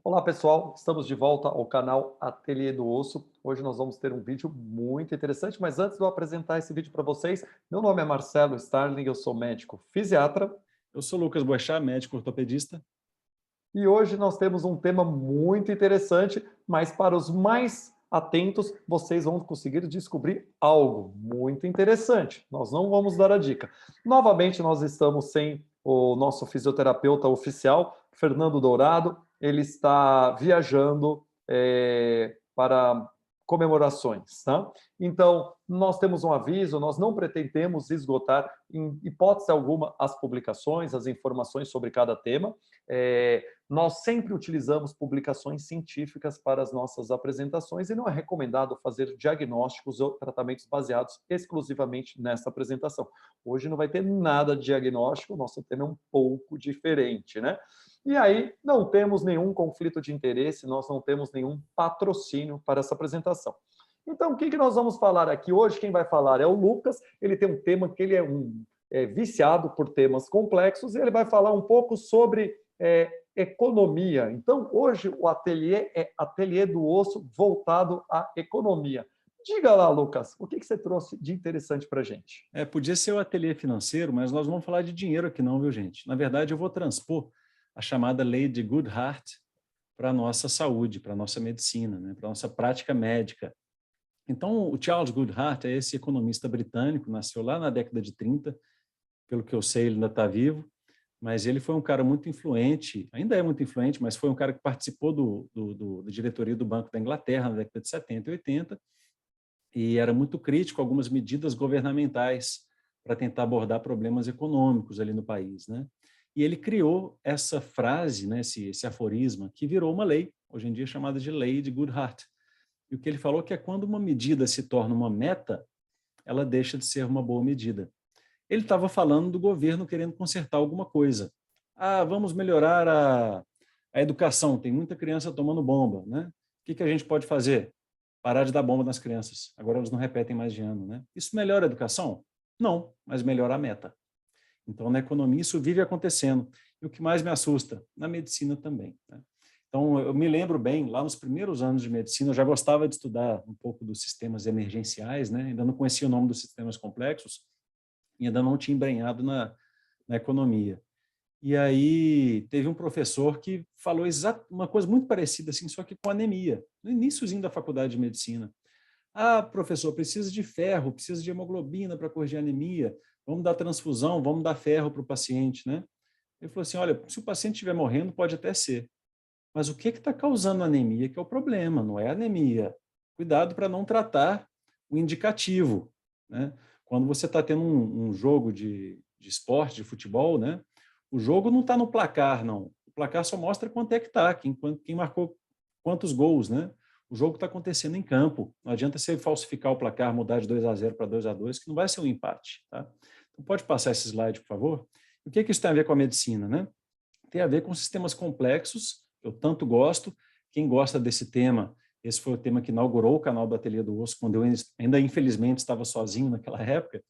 Olá pessoal, estamos de volta ao canal Ateliê do Osso. Hoje nós vamos ter um vídeo muito interessante, mas antes de eu apresentar esse vídeo para vocês, meu nome é Marcelo Starling, eu sou médico fisiatra Eu sou Lucas Boechat, médico ortopedista. e hoje nós temos um tema muito interessante, mas para os mais atentos, vocês vão conseguir descobrir algo muito interessante. Nós não vamos dar a dica. Novamente, nós estamos sem o nosso fisioterapeuta oficial, Fernando Dourado. Ele está viajando para comemorações, tá? Então, nós temos um aviso, nós não pretendemos esgotar, em hipótese alguma, as publicações, as informações sobre cada tema. Nós sempre utilizamos publicações científicas para as nossas apresentações e não é recomendado fazer diagnósticos ou tratamentos baseados exclusivamente nessa apresentação. Hoje não vai ter nada de diagnóstico, o nosso tema é um pouco diferente, né? E aí não temos nenhum conflito de interesse, nós não temos nenhum patrocínio para essa apresentação. Então, o que nós vamos falar aqui hoje? Quem vai falar é o Lucas, ele tem um tema que ele é viciado por temas complexos e ele vai falar um pouco sobre economia. Então, hoje o ateliê é Ateliê do Osso voltado à economia. Diga lá, Lucas, o que você trouxe de interessante para a gente? Podia ser o ateliê financeiro, mas nós não vamos falar de dinheiro aqui não, viu, gente? Na verdade, eu vou transpor a chamada lei de Goodhart para a nossa saúde, para a nossa medicina, né? Para a nossa prática médica. Então, o Charles Goodhart é esse economista britânico, nasceu lá na década de 30, pelo que eu sei, ele ainda está vivo, mas ele foi um cara muito influente, ainda é muito influente, mas foi um cara que participou da diretoria do Banco da Inglaterra na década de 70 e 80, e era muito crítico a algumas medidas governamentais para tentar abordar problemas econômicos ali no país, né? E ele criou essa frase, né, esse aforisma, que virou uma lei, hoje em dia chamada de Lei de Goodhart. E o que ele falou que é quando uma medida se torna uma meta, ela deixa de ser uma boa medida. Ele estava falando do governo querendo consertar alguma coisa. Ah, vamos melhorar a educação, tem muita criança tomando bomba, né? O que a gente pode fazer? Parar de dar bomba nas crianças. Agora elas não repetem mais de ano, né? Isso melhora a educação? Não, mas melhora a meta. Então, na economia, isso vive acontecendo. E o que mais me assusta? Na medicina também, né? Então, eu me lembro bem, lá nos primeiros anos de medicina, eu já gostava de estudar um pouco dos sistemas emergenciais, né? Ainda não conhecia o nome dos sistemas complexos e ainda não tinha embrenhado na economia. E aí teve um professor que falou uma coisa muito parecida, assim, só que com anemia, no iníciozinho da faculdade de medicina. Ah, professor, precisa de ferro, precisa de hemoglobina para corrigir a anemia, vamos dar transfusão, vamos dar ferro para o paciente, né? Ele falou assim, olha, se o paciente estiver morrendo, pode até ser, mas o que está causando anemia que é o problema, não é a anemia. Cuidado para não tratar o indicativo, né? Quando você está tendo um jogo de esporte, de futebol, né? O jogo não está no placar, não. O placar só mostra quanto é que está, quem marcou quantos gols, né? O jogo está acontecendo em campo. Não adianta você falsificar o placar, mudar de 2-0 para 2-2, que não vai ser um empate, tá? Então, pode passar esse slide, por favor? O que isso tem a ver com a medicina, né? Tem a ver com sistemas complexos, eu tanto gosto. Quem gosta desse tema, esse foi o tema que inaugurou o canal do Ateliê do Osso, quando eu ainda, infelizmente, estava sozinho naquela época.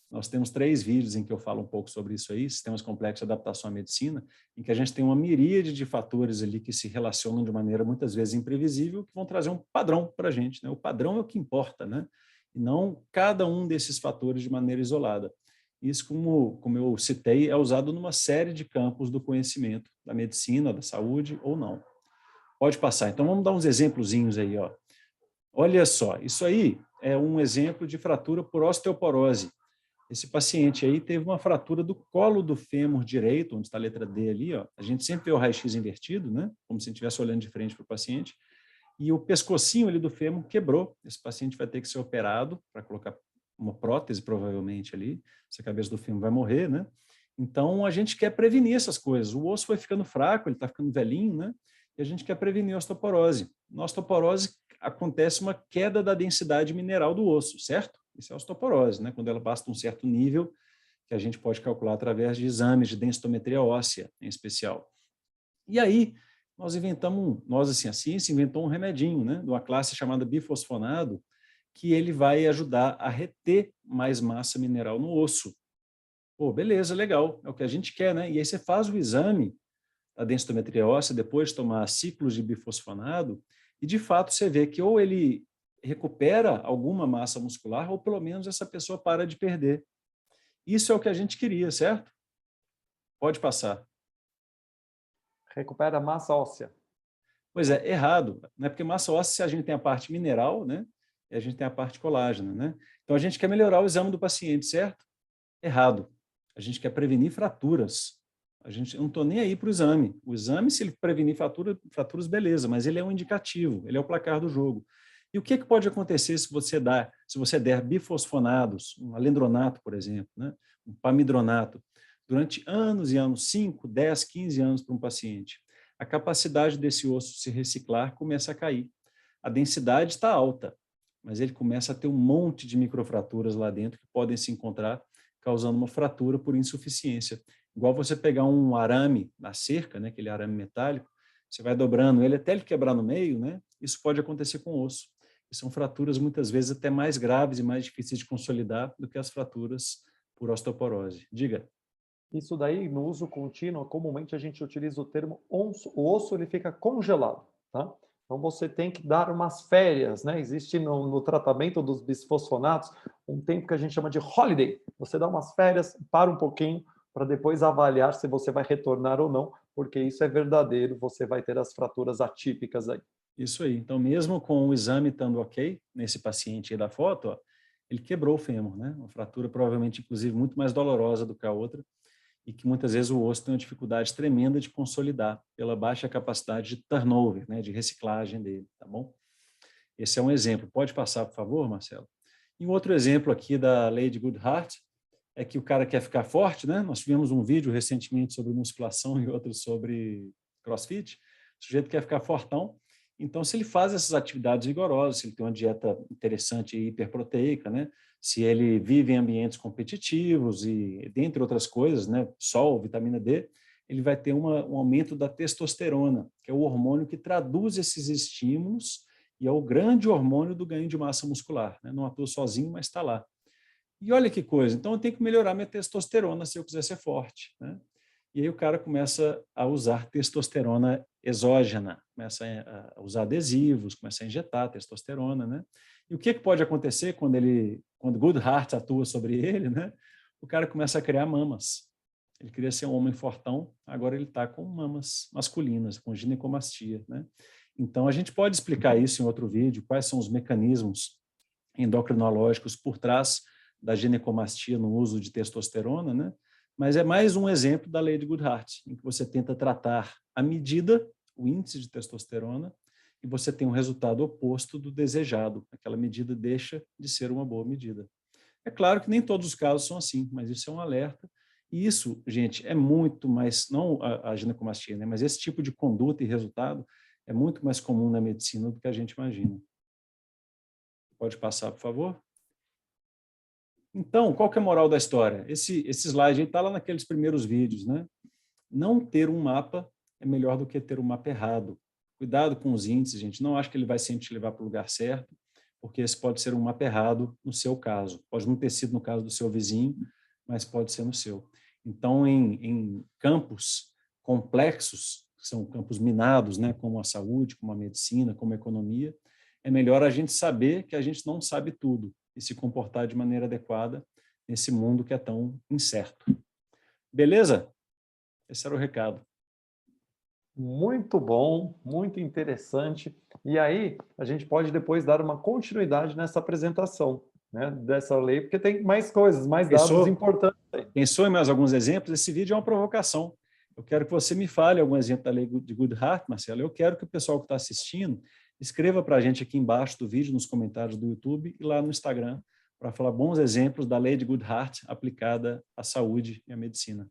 Nós temos 3 vídeos em que eu falo um pouco sobre isso aí, sistemas complexos de adaptação à medicina, em que a gente tem uma miríade de fatores ali que se relacionam de maneira muitas vezes imprevisível, que vão trazer um padrão para a gente, né? O padrão é o que importa, né? E não cada um desses fatores de maneira isolada. Isso, como eu citei, é usado numa série de campos do conhecimento, da medicina, da saúde ou não. Pode passar. Então, vamos dar uns exemplozinhos aí, ó. Olha só, isso aí é um exemplo de fratura por osteoporose. Esse paciente aí teve uma fratura do colo do fêmur direito, onde está a letra D ali, ó. A gente sempre vê o raio-x invertido, né? Como se a gente estivesse olhando de frente para o paciente. E o pescocinho ali do fêmur quebrou. Esse paciente vai ter que ser operado para colocar uma prótese, provavelmente, ali. Essa cabeça do fêmur vai morrer, né? Então, a gente quer prevenir essas coisas. O osso vai ficando fraco, ele está ficando velhinho, né? E a gente quer prevenir a osteoporose. Na osteoporose, acontece uma queda da densidade mineral do osso, certo? Isso é a osteoporose, né? Quando ela basta um certo nível, que a gente pode calcular através de exames de densitometria óssea, em especial. E aí, nós assim, a ciência inventou um remedinho, né? De uma classe chamada bifosfonado, que ele vai ajudar a reter mais massa mineral no osso. Pô, beleza, legal, é o que a gente quer, né? E aí você faz o exame, a densitometria óssea depois de tomar ciclos de bifosfonado, e de fato você vê que ou ele recupera alguma massa muscular, ou pelo menos essa pessoa para de perder. Isso é o que a gente queria, certo? Pode passar. Recupera a massa óssea. Pois é, errado, né? Porque massa óssea a gente tem a parte mineral, né? E a gente tem a parte colágena, né? Então a gente quer melhorar o exame do paciente, certo? Errado. A gente quer prevenir fraturas. Eu não estou nem aí para o exame. O exame, se ele prevenir fraturas, beleza, mas ele é um indicativo, ele é o placar do jogo. E o que pode acontecer se você der bifosfonados, um alendronato, por exemplo, né? Um pamidronato, durante anos e anos, 5, 10, 15 anos para um paciente? A capacidade desse osso se reciclar começa a cair. A densidade está alta, mas ele começa a ter um monte de microfraturas lá dentro que podem se encontrar, causando uma fratura por insuficiência. Igual você pegar um arame na cerca, né, aquele arame metálico, você vai dobrando ele até ele quebrar no meio, né? Isso pode acontecer com o osso. E são fraturas muitas vezes até mais graves e mais difíceis de consolidar do que as fraturas por osteoporose. Diga. Isso daí, no uso contínuo, comumente a gente utiliza o termo osso. O osso ele fica congelado, tá? Então você tem que dar umas férias, né? Existe no tratamento dos bisfosfonatos um tempo que a gente chama de holiday. Você dá umas férias, para um pouquinho, para depois avaliar se você vai retornar ou não, porque isso é verdadeiro, você vai ter as fraturas atípicas aí. Isso aí. Então, mesmo com o exame estando ok, nesse paciente aí da foto, ó, ele quebrou o fêmur, né? Uma fratura provavelmente, inclusive, muito mais dolorosa do que a outra, e que muitas vezes o osso tem uma dificuldade tremenda de consolidar pela baixa capacidade de turnover, né, de reciclagem dele, tá bom? Esse é um exemplo. Pode passar, por favor, Marcelo? E um outro exemplo aqui da lei de Goodhart é que o cara quer ficar forte, né? Nós tivemos um vídeo recentemente sobre musculação e outro sobre CrossFit. O sujeito quer ficar fortão, então se ele faz essas atividades rigorosas, se ele tem uma dieta interessante e hiperproteica, né? Se ele vive em ambientes competitivos e, dentre outras coisas, né, sol, vitamina D, ele vai ter um aumento da testosterona, que é o hormônio que traduz esses estímulos e é o grande hormônio do ganho de massa muscular. Né? Não atua sozinho, mas está lá. E olha que coisa, então eu tenho que melhorar minha testosterona se eu quiser ser forte. Né? E aí o cara começa a usar testosterona exógena, começa a usar adesivos, começa a injetar testosterona, né? E o que pode acontecer quando Goodhart atua sobre ele, né? O cara começa a criar mamas. Ele queria ser um homem fortão, agora ele está com mamas masculinas, com ginecomastia, né? Então a gente pode explicar isso em outro vídeo, quais são os mecanismos endocrinológicos por trás da ginecomastia no uso de testosterona, né? Mas é mais um exemplo da lei de Goodhart, em que você tenta tratar a medida, o índice de testosterona, e você tem um resultado oposto do desejado. Aquela medida deixa de ser uma boa medida. É claro que nem todos os casos são assim, mas isso é um alerta. E isso, gente, é muito mais, não a ginecomastia, né, mas esse tipo de conduta e resultado é muito mais comum na medicina do que a gente imagina. Pode passar, por favor? Então, qual que é a moral da história? Esse slide está lá naqueles primeiros vídeos, né? Não ter um mapa é melhor do que ter um mapa errado. Cuidado com os índices, gente. Não acho que ele vai sempre te levar para o lugar certo, porque esse pode ser um mapa errado no seu caso. Pode não ter sido no caso do seu vizinho, mas pode ser no seu. Então, em campos complexos, que são campos minados, né, como a saúde, como a medicina, como a economia, é melhor a gente saber que a gente não sabe tudo e se comportar de maneira adequada nesse mundo que é tão incerto. Beleza? Esse era o recado. Muito bom, muito interessante. E aí, a gente pode depois dar uma continuidade nessa apresentação, né, dessa lei, porque tem mais coisas, mais dados importantes aí. Pensou em mais alguns exemplos? Esse vídeo é uma provocação. Eu quero que você me fale algum exemplo da lei de Goodhart, Marcelo. Eu quero que o pessoal que está assistindo escreva para a gente aqui embaixo do vídeo, nos comentários do YouTube e lá no Instagram, para falar bons exemplos da lei de Goodhart aplicada à saúde e à medicina.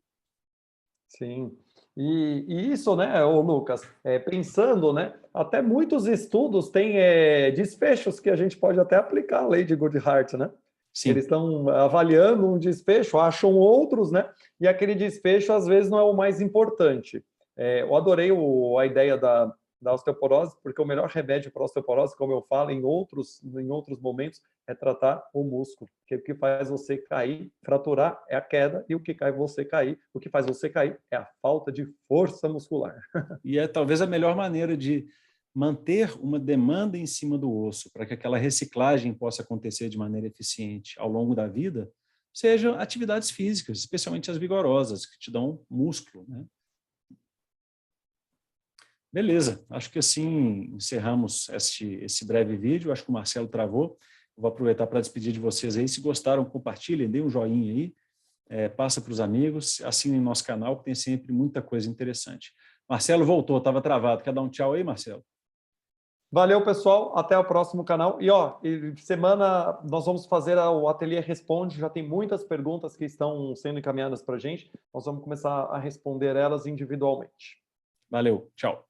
Sim. E isso, né, ô Lucas, pensando, né, até muitos estudos têm desfechos que a gente pode até aplicar a lei de Goodhart, né? Sim. Eles estão avaliando um desfecho, acham outros, né? E aquele desfecho, às vezes, não é o mais importante. Eu adorei a ideia da osteoporose, porque o melhor remédio para a osteoporose, como eu falo em outros momentos, é tratar o músculo, que o que faz você cair, fraturar é a queda, e o que faz você cair é a falta de força muscular. E é talvez a melhor maneira de manter uma demanda em cima do osso, para que aquela reciclagem possa acontecer de maneira eficiente ao longo da vida, sejam atividades físicas, especialmente as vigorosas, que te dão músculo, né? Beleza, acho que assim encerramos esse breve vídeo. Acho que o Marcelo travou. Vou aproveitar para despedir de vocês aí. Se gostaram, compartilhem, dê um joinha aí, passa para os amigos, assinem nosso canal, que tem sempre muita coisa interessante. Marcelo voltou, estava travado. Quer dar um tchau aí, Marcelo? Valeu, pessoal. Até o próximo canal. Semana nós vamos fazer o Ateliê Responde. Já tem muitas perguntas que estão sendo encaminhadas para a gente. Nós vamos começar a responder elas individualmente. Valeu, tchau.